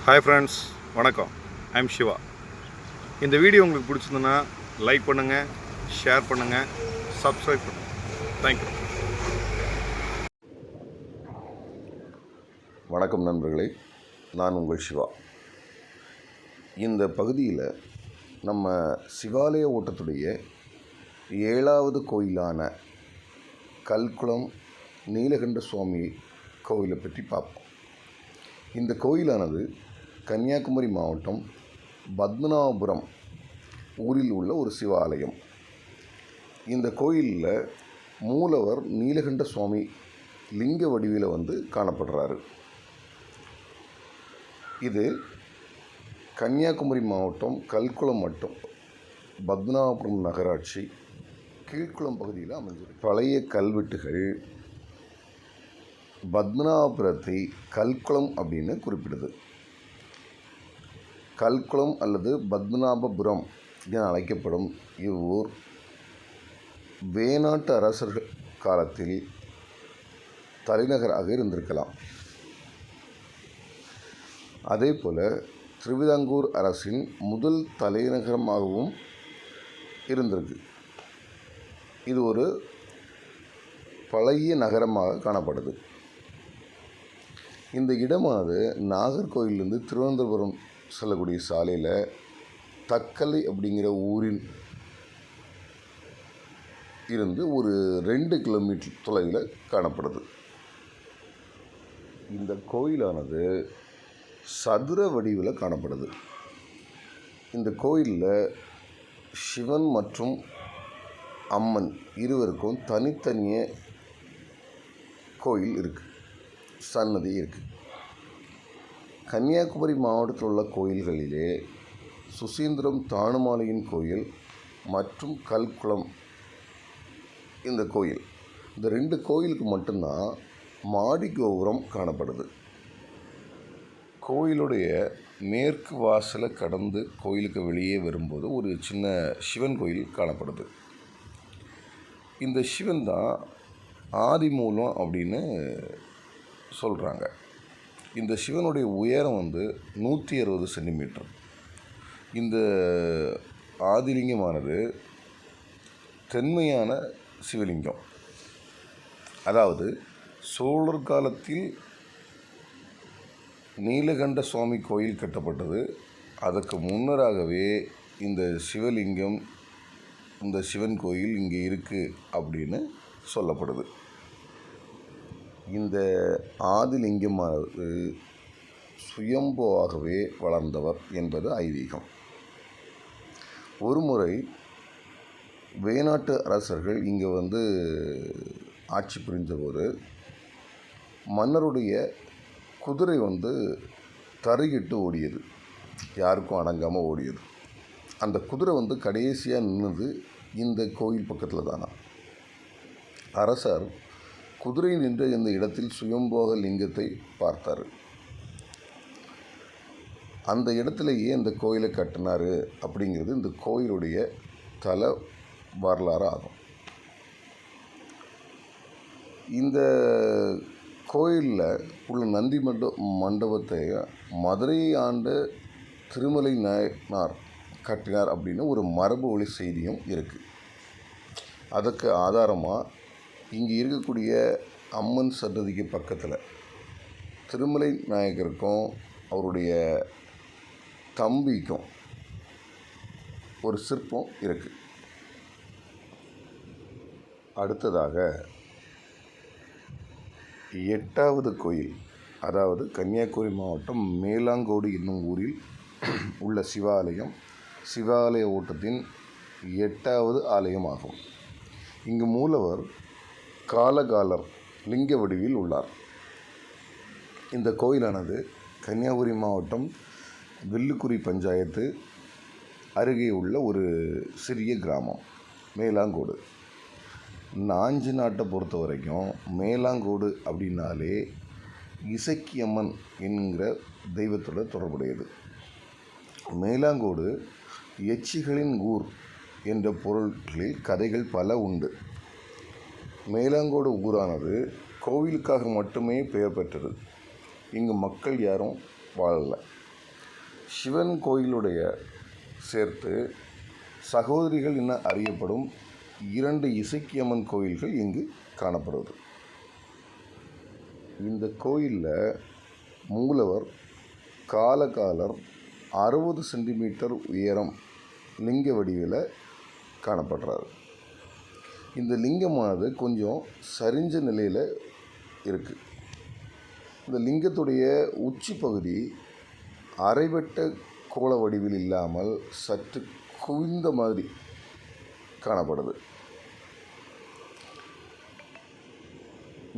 Hi friends, வணக்கம். I'm Siva. இந்த video உங்களுக்கு பிடிச்சிருந்ததுன்னா லைக் பண்ணுங்கள், ஷேர் பண்ணுங்கள், சப்ஸ்கிரைப் பண்ணுங்கள். தேங்க்யூ. வணக்கம் நண்பர்களே, நான் உங்கள் சிவா. இந்த பகுதியில் நம்ம சிவாலய ஓட்டத்துடைய 7வது கோயிலான கல்குளம் நீலகண்ட சுவாமி கோவிலை பற்றி பார்ப்போம். இந்த கோயிலானது கன்னியாகுமரி மாவட்டம் பத்மநாபபுரம் ஊரில் உள்ள ஒரு சிவாலயம். இந்த கோயிலில் மூலவர் நீலகண்ட சுவாமி லிங்க வடிவில் காணப்படுறாரு. இது கன்னியாகுமரி மாவட்டம் கல்குளம் மட்டும் பத்மநாபபுரம் நகராட்சி கீழ்குளம் பகுதியில் அமைஞ்சிருக்கு. பழைய கல்வெட்டுகள் பத்மநாபபுரத்தை கல்குளம் அப்படின்னு குறிப்பிடுது. கல்குளம் அல்லது பத்மநாபபுரம் என அழைக்கப்படும் இவ்வூர் வேணாட்டு அரசர்கள் காலத்தில் தலைநகராக இருந்திருக்கலாம். அதே போல் திருவிதாங்கூர் அரசின் முதல் தலைநகரமாகவும் இருந்திருக்கு. இது ஒரு பழைய நகரமாக காணப்படுது. இந்த இடமானது நாகர்கோயிலிருந்து திருவனந்தபுரம் செல்லக்கூடிய சாலையில் தக்கலை அப்படிங்கிற ஊரில் இருந்து ஒரு 2 கிலோமீட்டர் தொலைவில் காணப்படுது. இந்த கோயிலானது சதுர வடிவில் காணப்படுது. இந்த கோயிலில் சிவன் மற்றும் அம்மன் இருவருக்கும் தனித்தனியே கோயில் இருக்குது, சன்னதி இருக்குது. கன்னியாகுமரி மாவட்டத்தில் உள்ள கோயில்களிலே சுசீந்திரம் தானுமாலையின் கோயில் மற்றும் கல்குளம் இந்த கோயில், இந்த 2 கோயிலுக்கு மட்டும்தான் மாடி கோபுரம் காணப்படுது. கோயிலுடைய மேற்கு வாசலை கடந்து கோயிலுக்கு வெளியே வரும்போது ஒரு சின்ன சிவன் கோயில் காணப்படுது. இந்த சிவன் தான் ஆதிமூலம் அப்படின்னு சொல்கிறாங்க. இந்த சிவனுடைய உயரம் 160 சென்டிமீட்டர். இந்த ஆதிலிங்கமானது தென்மையான சிவலிங்கம். அதாவது சோழர் காலத்தில் நீலகண்ட சுவாமி கோயில் கட்டப்பட்டது. அதற்கு முன்னராகவே இந்த சிவலிங்கம், இந்த சிவன் கோயில் இங்கே இருக்குது அப்படின்னு சொல்லப்படுது. இந்த ஆதிலிங்கமானது சுயம்புவாகவே வளர்ந்தவர் என்பது ஐதீகம். ஒருமுறை வேணாட்டு அரசர்கள் இங்கே ஆட்சி புரிந்தபோது மன்னருடைய குதிரை தருகிட்டு ஓடியது, யாருக்கும் அடங்காமல் ஓடியது. அந்த குதிரை கடைசியாக நின்றது இந்த கோயில் பக்கத்தில் தானா. அரசர் குதிரை நின்ற இந்த இடத்தில் சுயம்போக லிங்கத்தை பார்த்தார். அந்த இடத்துலையே இந்த கோயிலை கட்டினார் அப்படிங்கிறது இந்த கோயிலுடைய தல வரலாறு ஆகும். இந்த கோயிலில் உள்ள நந்தி மண்டபத்தை மதுரையை ஆண்ட திருமலை நாயனார் கட்டினார் அப்படின்னு ஒரு மரபு வழி செய்தியும் இருக்குது. அதுக்கு ஆதாரமாக இங்கே இருக்கக்கூடிய அம்மன் சன்னதிக்கு பக்கத்தில் திருமலை நாயக்கருக்கும் அவருடைய தம்பிக்கும் ஒரு சிற்பம் இருக்குது. அடுத்ததாக 8வது கோயில், அதாவது கன்னியாகுமரி மாவட்டம் மேலாங்கோடு என்னும் ஊரில் உள்ள சிவாலயம் சிவாலய ஓட்டத்தின் 8வது ஆலயம் ஆகும். இங்கு மூலவர் காலகாலர் லிங்க வடிவில் உள்ளார். இந்த கோயிலானது கன்னியாகுமரி மாவட்டம் வில்லுக்குறி பஞ்சாயத்து அருகே உள்ள ஒரு சிறிய கிராமம் மேலாங்கோடு. நாஞ்சி நாட்டை பொறுத்த வரைக்கும் மேலாங்கோடு அப்படின்னாலே இசக்கியம்மன் என்கிற தெய்வத்தோட தொடர்புடையது. மேலாங்கோடு எச்சிகளின் ஊர் என்ற பொருட்களில் கதைகள் பல உண்டு. மேலாங்கோடு ஊரானது கோவிலுக்காக மட்டுமே பெயர் பெற்றது. இங்கு மக்கள் யாரும் வாழலை. சிவன் கோயிலுடைய சேர்த்து சகோதரிகள் என அறியப்படும் 2 இசக்கியம்மன் கோயில்கள் இங்கு காணப்படுவது. இந்த கோயிலில் மூலவர் காலகாலர் 60 சென்டிமீட்டர் உயரம் லிங்க வடிவில் காணப்படுறார். இந்த லிங்கமானது கொஞ்சம் சரிஞ்ச நிலையில் இருக்குது. இந்த லிங்கத்துடைய உச்சி பகுதி அரைவட்ட கோள வடிவில் இல்லாமல் சற்று குவிந்த மாதிரி காணப்படுது.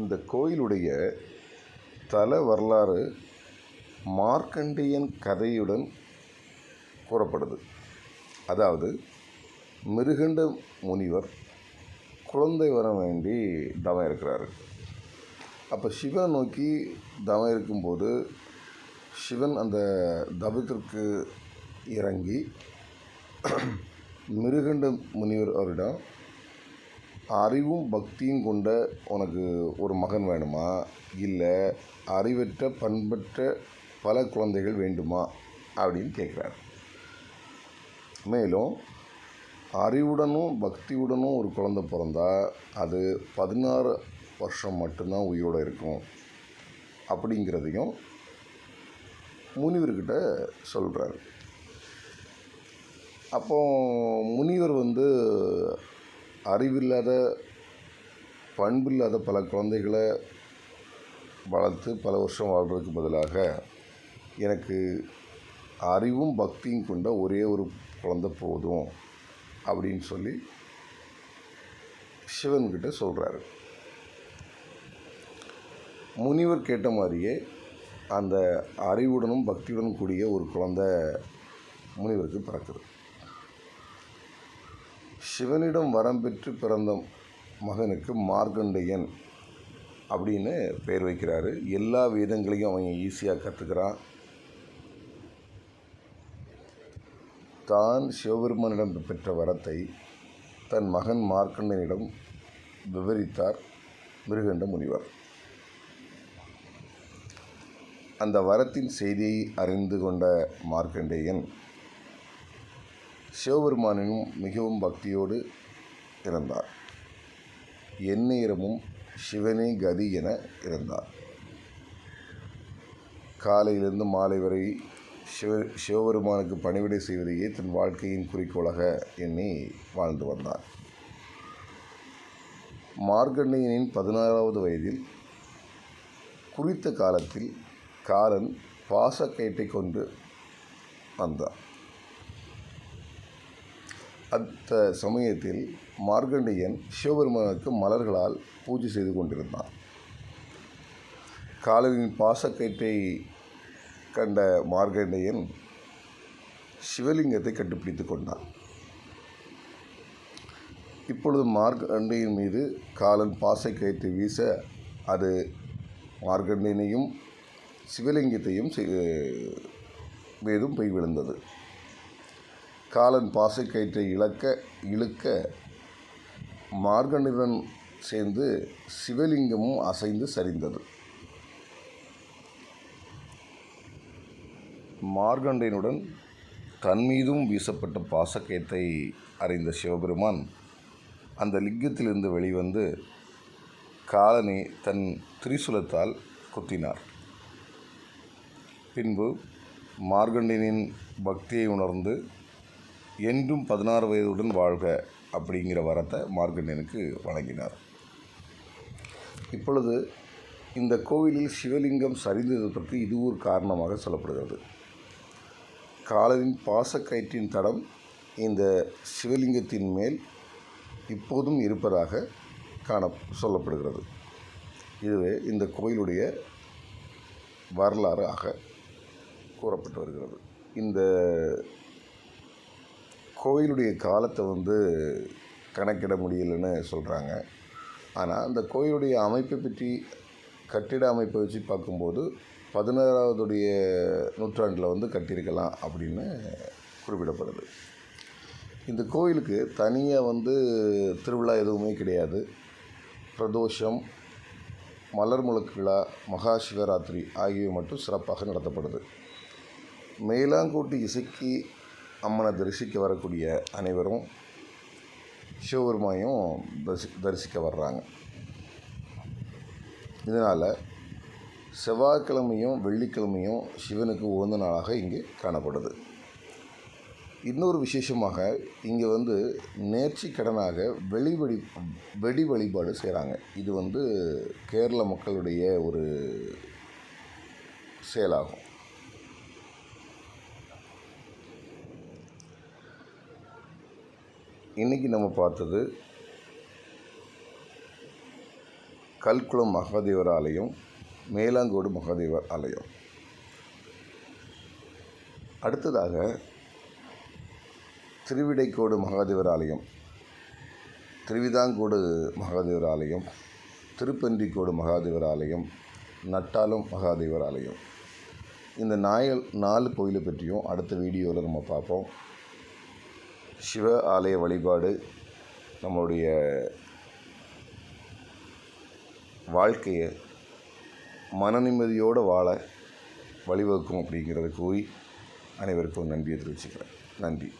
இந்த கோயிலுடைய தல வரலாறு மார்க்கண்டேயன் கதையுடன் கூறப்படுது. அதாவது மிருகண்ட முனிவர் குழந்தை வர வேண்டி தவம் இருக்கிறாரு. அப்போ சிவன் நோக்கி தவம் இருக்கும்போது சிவன் அந்த தவத்திற்கு இறங்கி மிருகண்ட முனிவர் அவரிடம், அறிவும் பக்தியும் கொண்ட உனக்கு ஒரு மகன் வேணுமா, இல்லை அறிவற்ற பண்பற்ற பல குழந்தைகள் வேண்டுமா அப்படின்னு கேட்குறார். மேலும் அறிவுடனும் பக்தியுடனும் ஒரு குழந்தை பிறந்தா அது 16 வருஷம் மட்டும்தான் உயிரோடு இருக்கும் அப்படிங்கிறதையும் முனிவர்கிட்ட சொல்கிறார். அப்போ முனிவர் அறிவில்லாத பண்பில்லாத பல குழந்தைகளை வளர்த்து பல வருஷம் வாழ்கிறதுக்கு பதிலாக எனக்கு அறிவும் பக்தியும் கொண்ட ஒரே ஒரு குழந்தை போதும் அப்படின்னு சொல்லி சிவன்கிட்ட சொல்கிறாரு. முனிவர் கேட்ட மாதிரியே அந்த அறிவுடனும் பக்தியுடனும் கூடிய ஒரு குழந்தை முனிவருக்கு பிறக்குது. சிவனிடம் வரம் பெற்று பிறந்த மகனுக்கு மார்க்கண்டேயன் அப்படின்னு பெயர் வைக்கிறாரு. எல்லா வேதங்களையும் அவன் ஈஸியாக கற்றுக்கிறான். தான் சிவபெருமானிடம் பெற்ற வரத்தை தன் மகன் மார்க்கண்டேயனிடம் விவரித்தார் மிருகண்ட முனிவர். அந்த வரத்தின் செய்தியை அறிந்து கொண்ட மார்க்கண்டேயன் சிவபெருமானினும் மிகவும் பக்தியோடு இருந்தார். எந்நேரமும் சிவனே கதி என இருந்தார். காலையிலிருந்து மாலை வரை சிவபெருமானுக்கு பணிவிடை செய்வதையே தன் வாழ்க்கையின் குறிக்கோளாக எண்ணி வாழ்ந்து வந்தார். மார்க்கண்டேயனின் 16வது வயதில் குறித்த காலத்தில் காலன் பாசக்கயிற்றை கொண்டு வந்தார். அந்த சமயத்தில் மார்க்கண்டேயன் சிவபெருமானுக்கு மலர்களால் பூஜை செய்து கொண்டிருந்தான். காலனின் பாசக்கயிற்றை கண்ட மார்க்கண்டேயன் சிவலிங்கத்தை கண்டுபிடித்து கொண்டான். இப்பொழுது மார்க்கண்டேயன் மீது காலன் பாசக்கயிற்றை வீச அது மார்க்கண்டேயனையும் சிவலிங்கத்தையும் மீதும் போய் விழுந்தது. காலன் பாசக்கயிற்றை இழுக்க மார்க்கண்டேயனுடன் சேர்ந்து சிவலிங்கமும் அசைந்து சரிந்தது. மார்க்கண்டேயனுடன் தன் மீதும் வீசப்பட்ட பாசக்கயிற்றை அறிந்த சிவபெருமான் அந்த லிங்கத்திலிருந்து வெளிவந்து காலனை தன் திரிசூலத்தால் குத்தினார். பின்பு மார்க்கண்டேயனின் பக்தியை உணர்ந்து என்றும் 16 வயதுடன் வாழ்க அப்படிங்கிற வரத்தை மார்க்கண்டேயனுக்கு வழங்கினார். இப்பொழுது இந்த கோவிலில் சிவலிங்கம் சரிந்ததற்கு இது ஒரு காரணமாக சொல்லப்படுகிறது. காலனின் பாசக்கயிற்றின் தடம் இந்த சிவலிங்கத்தின் மேல் இப்போதும் இருப்பதாக சொல்லப்படுகிறது. இதுவே இந்த கோயிலுடைய வரலாறு ஆக கூறப்பட்டு வருகிறது. இந்த கோயிலுடைய காலத்தை கணக்கிட முடியலைன்னு சொல்கிறாங்க. ஆனால் அந்த கோயிலுடைய அமைப்பை பற்றி, கட்டிட அமைப்பை வச்சு பார்க்கும்போது 16வது நூற்றாண்டில் கட்டியிருக்கலாம் அப்படின்னு குறிப்பிடப்படுது. இந்த கோயிலுக்கு தனியாக திருவிழா எதுவுமே கிடையாது. பிரதோஷம், மலர் முழுக்கு விழா, மகா சிவராத்திரி ஆகியவை மட்டும் சிறப்பாக நடத்தப்படுது. மேலாங்கோட்டு இசைக்கு அம்மனை தரிசிக்க வரக்கூடிய அனைவரும் சிவபெருமானையும் தரிசிக்க வர்றாங்க. இதனால் செவ்வாய்க்கிழமையும் வெள்ளிக்கிழமையும் சிவனுக்கு உகந்த நாளாக இங்கே காணப்படுது. இன்னொரு விசேஷமாக இங்கே நேர்ச்சி கடனாக வெடி வழிபாடு செய்கிறாங்க. இது கேரள மக்களுடைய ஒரு செயலாகும். இன்றைக்கி நம்ம பார்த்தது கல்குளம் மகாதேவர் ஆலயம், மேலாங்கோடு மகாதேவர் ஆலயம். அடுத்ததாக திருவிடைக்கோடு மகாதேவர் ஆலயம், திருவிதாங்கோடு மகாதேவர் ஆலயம், திருப்பன்றிக்கோடு மகாதேவர் ஆலயம், நட்டாலம் மகாதேவர் ஆலயம். இந்த 4 கோயிலை பற்றியும் அடுத்த வீடியோவில் நம்ம பார்ப்போம். சிவ ஆலய வழிபாடு நம்மளுடைய வாழ்க்கையை மன நிம்மதியோடு வாழ வழிவகுக்கும் அப்படிங்கிறத கூறி அனைவருக்கும் நன்றியை தெரிவிச்சுக்கிறேன். நன்றி.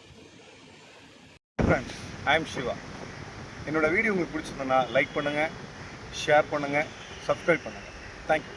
Friends, I am Siva. என்னோடய வீடியோ உங்களுக்கு பிடிச்சிருந்ததுன்னா லைக் பண்ணுங்கள், ஷேர் பண்ணுங்கள், சப்ஸ்கிரைப் பண்ணுங்கள். தேங்க்யூ.